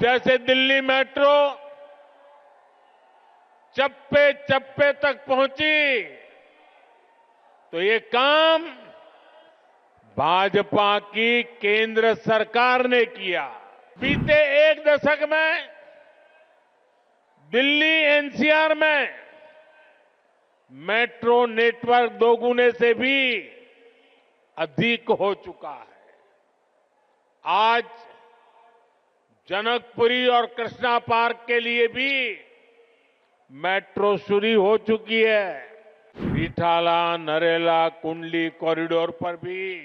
जैसे दिल्ली मेट्रो चप्पे चप्पे तक पहुंची, तो ये काम भाजपा की केंद्र सरकार ने किया। बीते एक दशक में दिल्ली एनसीआर में मेट्रो नेटवर्क दोगुने से भी अधिक हो चुका है। आज जनकपुरी और कृष्णा पार्क के लिए भी मेट्रो शुरू हो चुकी है। रिठाला, नरेला, कुंडली कॉरिडोर पर भी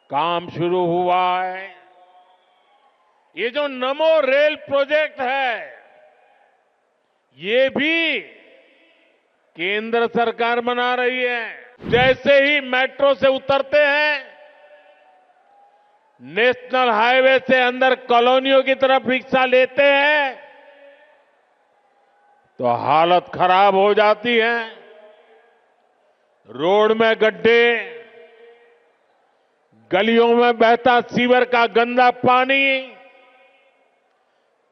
काम शुरू हुआ है। ये जो नमो रेल प्रोजेक्ट है, ये भी केंद्र सरकार बना रही है। जैसे ही मेट्रो से उतरते हैं, नेशनल हाईवे से अंदर कॉलोनियों की तरफ रिक्शा लेते हैं तो हालत खराब हो जाती है। रोड में गड्ढे, गलियों में बहता सीवर का गंदा पानी,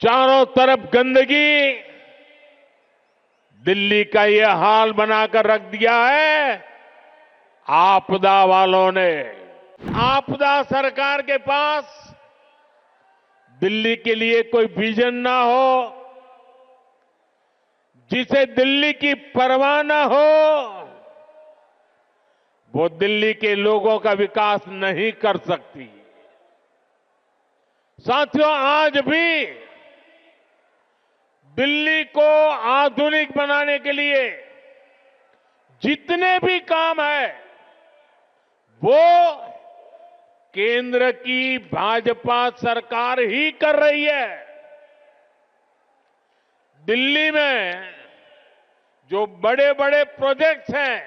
चारों तरफ गंदगी, दिल्ली का ये हाल बनाकर रख दिया है आपदा वालों ने। आपदा सरकार के पास दिल्ली के लिए कोई विजन ना हो, जिसे दिल्ली की परवाह ना हो, वो दिल्ली के लोगों का विकास नहीं कर सकती। साथियों, आज भी दिल्ली को आधुनिक बनाने के लिए जितने भी काम है, वो केंद्र की भाजपा सरकार ही कर रही है। दिल्ली में जो बड़े बड़े प्रोजेक्ट्स हैं,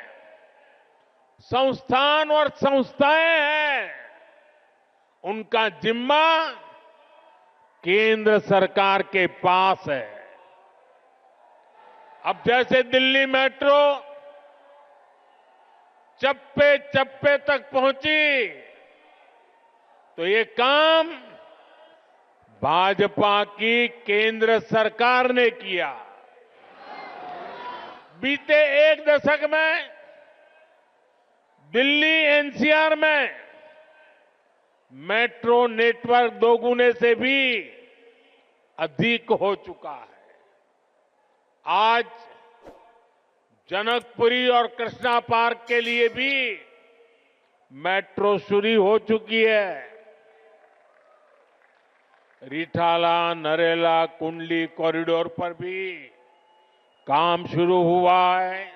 संस्थान और संस्थाएं हैं, उनका जिम्मा केंद्र सरकार के पास है। अब जैसे दिल्ली मेट्रो चप्पे चप्पे तक पहुंची, तो ये काम भाजपा की केंद्र सरकार ने किया। बीते एक दशक में दिल्ली एनसीआर में मेट्रो नेटवर्क दोगुने से भी अधिक हो चुका है। आज जनकपुरी और कृष्णा पार्क के लिए भी मेट्रो शुरू हो चुकी है। रिठाला, नरेला, कुंडली कॉरिडोर पर भी काम शुरू हुआ है।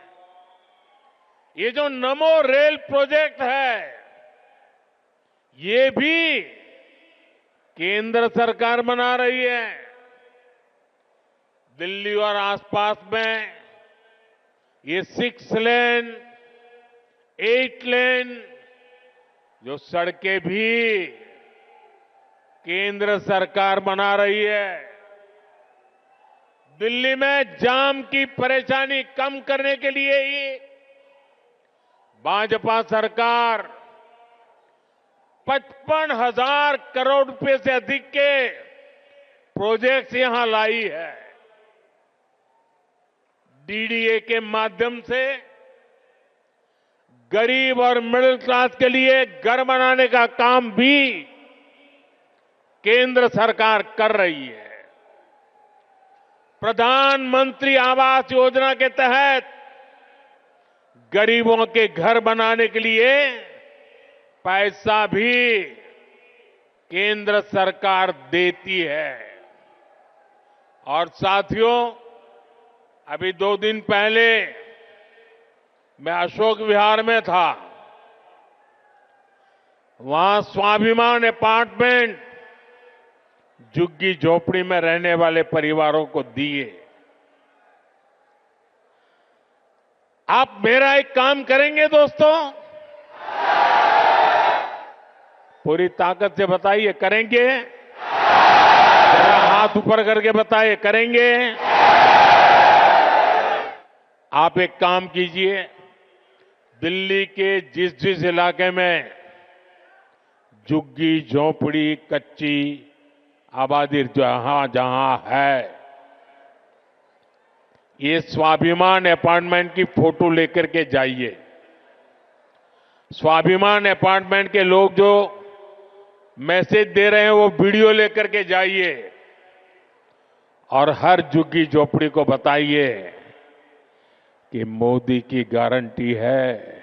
ये जो नमो रेल प्रोजेक्ट है, ये भी केंद्र सरकार बना रही है। दिल्ली और आसपास में ये 6 लेन, 8 लेन जो सड़कें भी केंद्र सरकार बना रही है। दिल्ली में जाम की परेशानी कम करने के लिए ही भाजपा सरकार 55,000 करोड़ रुपए से अधिक के प्रोजेक्ट्स यहां लाई है। डीडीए के माध्यम से गरीब और मिडिल क्लास के लिए घर बनाने का काम भी केंद्र सरकार कर रही है। प्रधानमंत्री आवास योजना के तहत गरीबों के घर बनाने के लिए पैसा भी केंद्र सरकार देती है। और साथियों, अभी 2 दिन पहले मैं अशोक विहार में था। वहां स्वाभिमान अपार्टमेंट झुग्गी झोपड़ी में रहने वाले परिवारों को दिए। आप मेरा एक काम करेंगे दोस्तों? पूरी ताकत से बताइए, करेंगे? जरा हाथ ऊपर करके बताइए, करेंगे? आप एक काम कीजिए, दिल्ली के जिस जिस इलाके में झुग्गी झोपड़ी, कच्ची आबादी जहां जहां है, ये स्वाभिमान अपार्टमेंट की फोटो लेकर के जाइए। स्वाभिमान अपार्टमेंट के लोग जो मैसेज दे रहे हैं वो वीडियो लेकर के जाइए और हर झुग्गी झोपड़ी को बताइए कि मोदी की गारंटी है,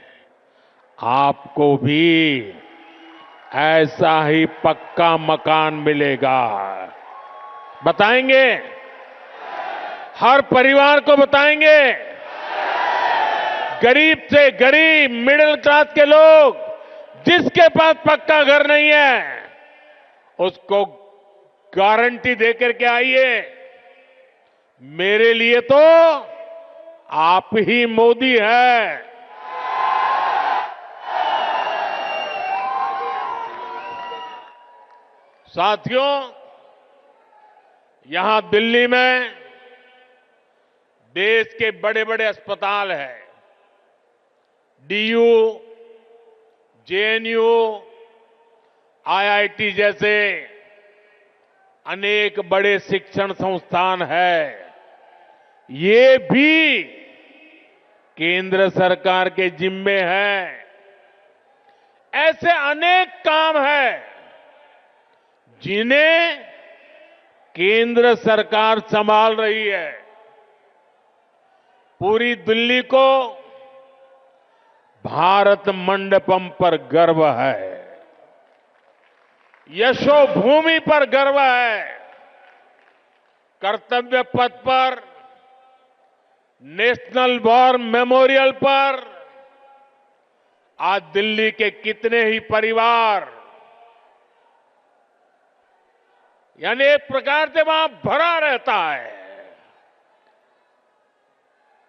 आपको भी ऐसा ही पक्का मकान मिलेगा। बताएंगे, हर परिवार को बताएंगे। गरीब से गरीब, मिडिल क्लास के लोग, जिसके पास पक्का घर नहीं है, उसको गारंटी देकर के आइए। मेरे लिए तो आप ही मोदी है। साथियों, यहां दिल्ली में देश के बड़े बड़े अस्पताल हैं। डीयू, जेएनयू, आईआईटी जैसे अनेक बड़े शिक्षण संस्थान हैं। ये भी केंद्र सरकार के जिम्मे है। ऐसे अनेक काम हैं जिन्हें केंद्र सरकार संभाल रही है। पूरी दिल्ली को भारत मंडपम पर गर्व है, यशोभूमि पर गर्व है। कर्तव्य पथ पर, नेशनल वॉर मेमोरियल पर आज दिल्ली के कितने ही परिवार, यानी एक प्रकार से वहां भरा रहता है।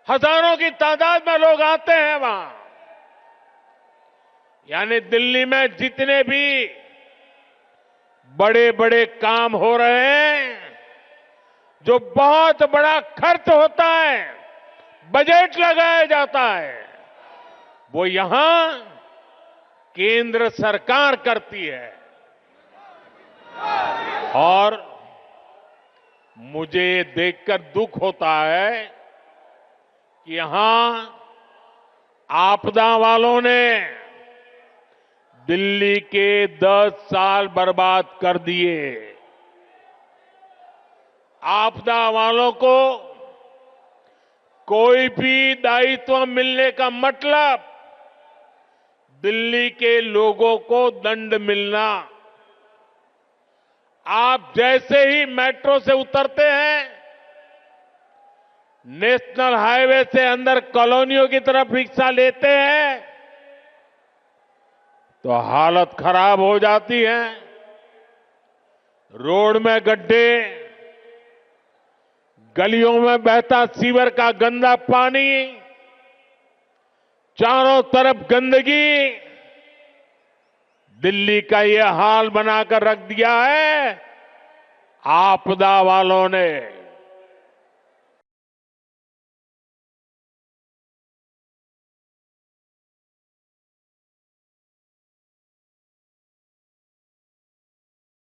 हजारों की तादाद में लोग आते हैं वहां। यानी दिल्ली में जितने भी बड़े बड़े काम हो रहे हैं, जो बहुत बड़ा खर्च होता है, बजट लगाया जाता है, वो यहां केंद्र सरकार करती है। और मुझे देखकर दुख होता है कि यहां आपदा वालों ने दिल्ली के 10 साल बर्बाद कर दिए। आपदा वालों को कोई भी दायित्व मिलने का मतलब दिल्ली के लोगों को दंड मिलना। आप जैसे ही मेट्रो से उतरते हैं, नेशनल हाईवे से अंदर कॉलोनियों की तरफ रिक्शा लेते हैं, तो हालत खराब हो जाती है। रोड में गड्ढे, गलियों में बहता सीवर का गंदा पानी, चारों तरफ गंदगी, दिल्ली का ये हाल बनाकर रख दिया है आपदा वालों ने।